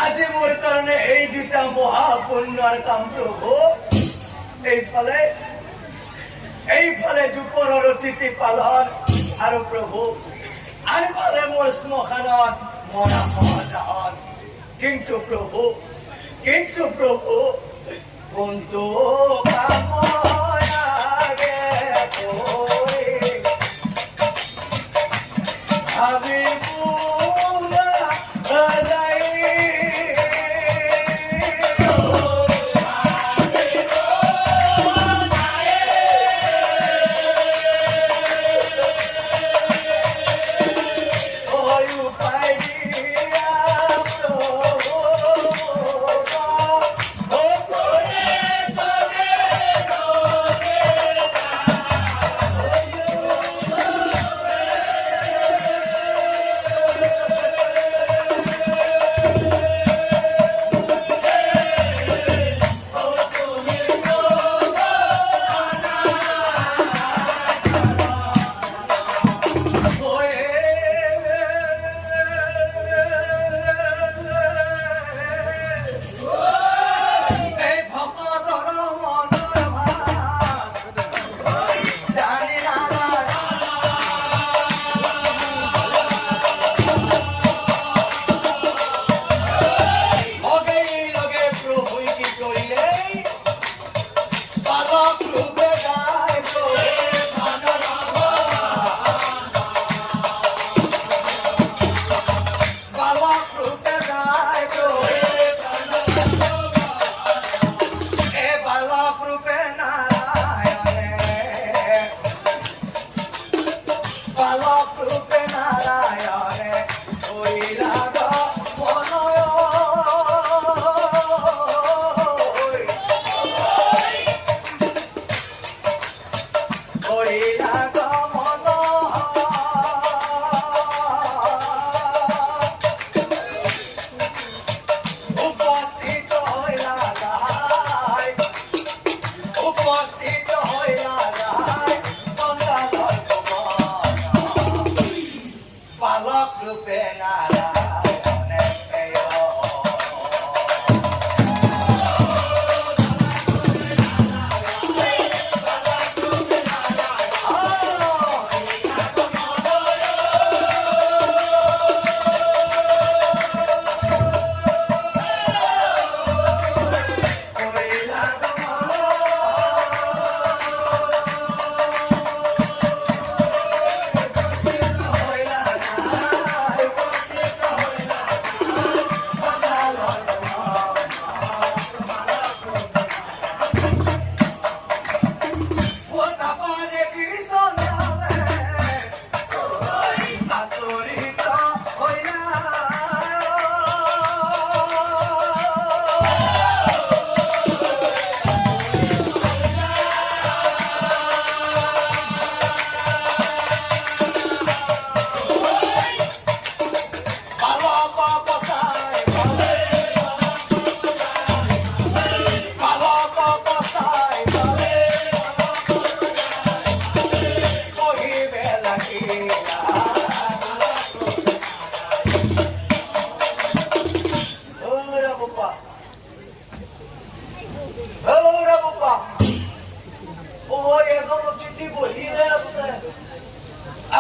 আজি মোর কারণে এই দুটা মহাপুণ্যর কাম প্রভু এই ফলে দুপরের অতিথি পালন আর প্রভু আর ফলে মোর শ্মশানত মরা সমাধান কিন্তু প্রভু কোনটো কাম আগে আমি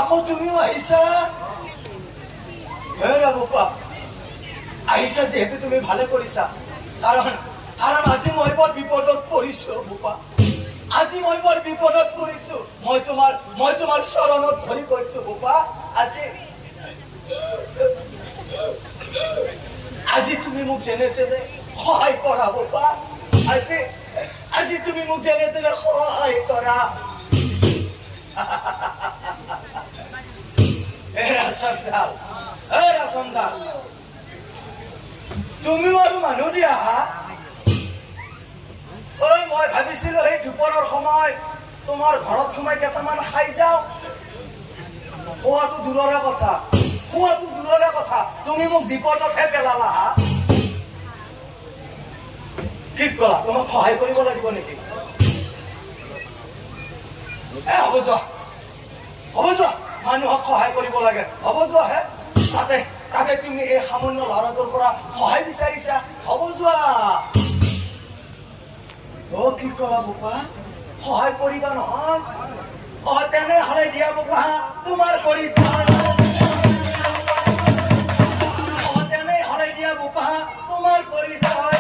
আকৌ তুমিও আহিছা আহিছা যিহেতু তুমি ভালে কৰিছা কাৰণ কাৰণ আজি মই বৰ বিপদত পৰিছো বোপা আজি মই বৰ বিপদত পৰিছো মই তোমাৰ চৰণত ধৰি কৈছো বোপা আজি তুমি মোক যেনে তেনে সহায় কৰা বোপা আজি তুমি মোক যেনে তেনে সহায় কৰা ৰাচনদাল তুমিও আৰু মানুহ দিয়া মই ভাবিছিলো সেই দুপৰৰ সময় তোমাৰ ঘৰত সোমাই কেইটামান খাই যাও খোৱাটো দূৰৰে কথা তুমি মোক বিপদতহে পেলালা কি কলা তোমাক সহায় কৰিব লাগিব নেকি হ'ব যোৱা মানুহক সহায় কৰিব লাগে হ'ব যোৱা হে তাতে তুমি এই সামান্য ল'ৰাটোৰ পৰা সহায় বিচাৰিছা হ'ব যোৱা কি কলা বোপা সহায় কৰিবা নহয় তেনেহলে দিয়া বোপা তোমাৰ পৰিচয় তেনেহলে দিয়া বোপা তোমাৰ পৰিচয়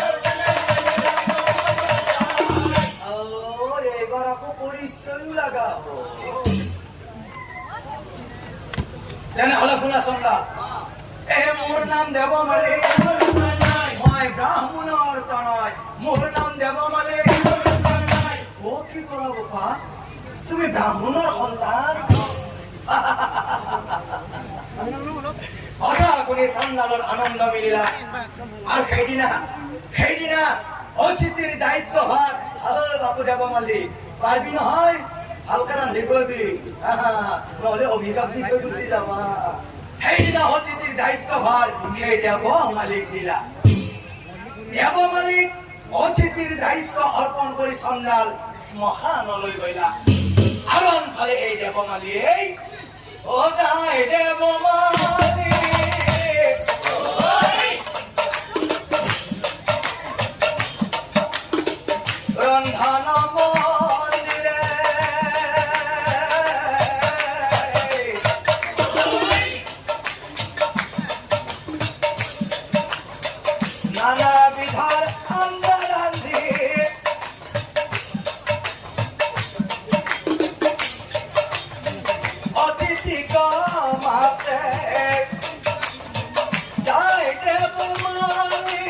এইবাৰ আকৌ পৰিচয় লগা তেনেহলে শুনা চন্দা মোৰ নাম দেৱমালী মই ব্ৰাহ্মণৰ তনয় মোৰ নাম দেৱমালী কি কৰা বোপা তুমি ব্ৰাহ্মণৰ সন্তান আপুনি চন্দালৰ আনন্দ মিলিলা আৰু সেইদিনা অতিথিৰ দায়িত্বভাৰ বাপু দেৱমালী পাৰবি নহয় ভালকে ৰান্ধি কৰিবি নহলে অভিশাপ দি থৈ গুচি যাবা সেইদিনা অতিথিৰ দায়িত্বভাৰ সেই দেৱমালীক দিলা দেৱমালীক অতিথিৰ দায়িত্ব অৰ্পণ কৰি চন্দাল শ্মশানলৈ গলা আৰু আনফালে এই দেৱমালীয়ে যায় দেৱমালী ৰন্ধন মন্দিৰে নানা বিধাৰ আঞ্জা ৰান্ধি অতিথিক মাতে যায় দেৱমালী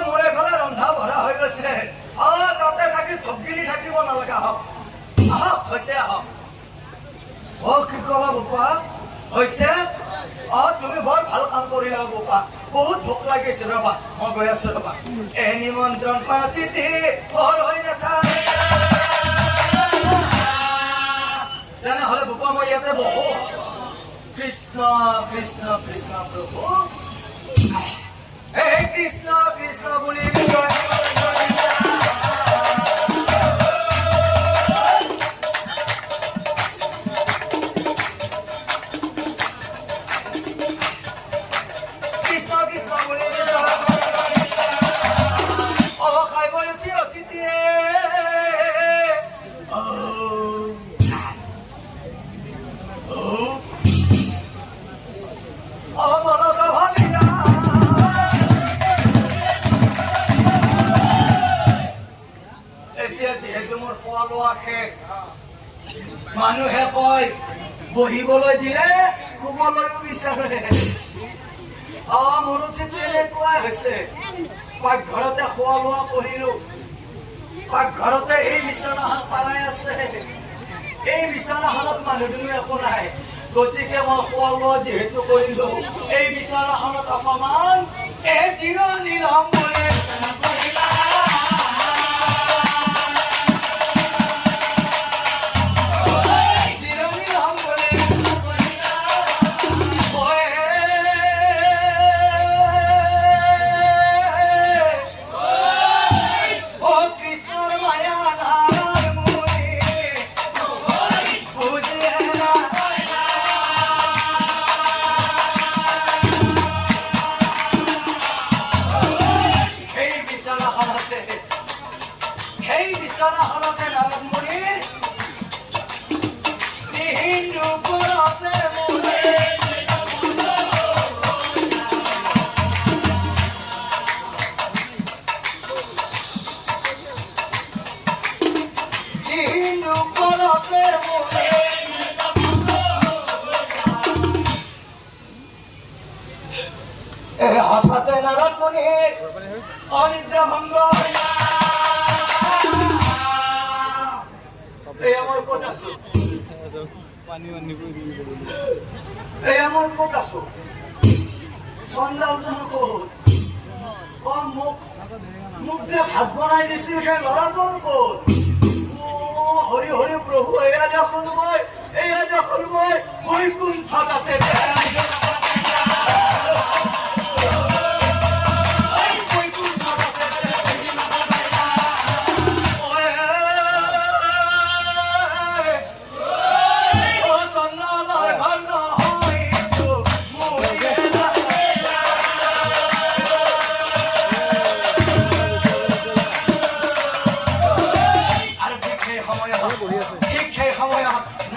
মোৰে ঘৰে ৰন্ধা ভৰা হৈ গৈছে তাতে থাকি ঝগিলি থাকিব নালাগে আহক হৈছে আহক কি কলা বোপা হৈছে তুমি বৰ ভাল কাম কৰিলা বোপা বহুত ভোক লাগিছে ৰবা মই গৈ আছো ৰবা এই নিমন্ত্ৰণ অতিথি বৰ হৈ নাথাকে তেনেহলে বোপা মই ইয়াতে বহো কৃষ্ণ কৃষ্ণ কৃষ্ণ প্ৰভু হে কৃষ্ণ কৃষ্ণ বুলি কৃষ্ণ কৃষ্ণ বুলি খাই বৈ উঠি অতিথিয়ে মানুহে কয় বহিবলৈ দিলে শুবলৈও বিচাৰে মোৰো ঠিক তেনেকুৱাই হৈছে পাকঘৰতে খোৱা লোৱা কৰিলো পাকঘৰতে এই বিচনাখন পালাই আছে এই বিচনাখনত মানুহ দুনুহ একো নাই গতিকে মই খোৱা লোৱা যিহেতু কৰিলো এই বিচনাখনত অকমান জিৰণি ল'ম বুলি হলতে নারদ মুনি হিন্দু পরতে মুনি হিন্দু পরতে মুনি হঠাৎ নারদ মুনির অনিদ্রা ভঙ্গ এই আমার কোট আছো এই আমার কোট আছো সন্ধ্যা উজন কোট ও মুখ যে ভাত বনাই দিছিল সেই ল'ৰাজন কোট ও হৰি হৰি প্ৰভু এয়া দেখোন মই বৈকুণ্ঠত আছে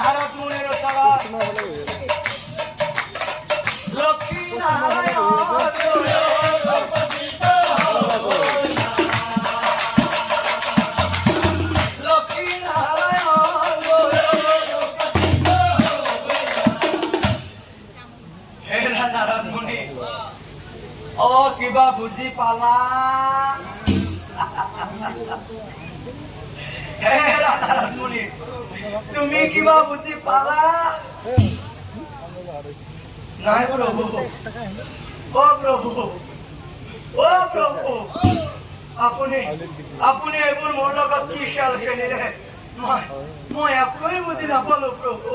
নাৰদ মুনিৰ সভাত লক্ষ্মী নাৰায়ণ লক্ষ্মী নাৰায়ণ হেৰা নাৰদ মুনি অ কিবা বুজি পালা হেৰা নাৰদ মুনি তুমি কিবা বুজি পালা নাই প্ৰভু অ প্ৰভু আপুনি এইবোৰ মোৰ লগত কি খেল খেলিলে মই একোৱেই বুজি নাপালো প্ৰভু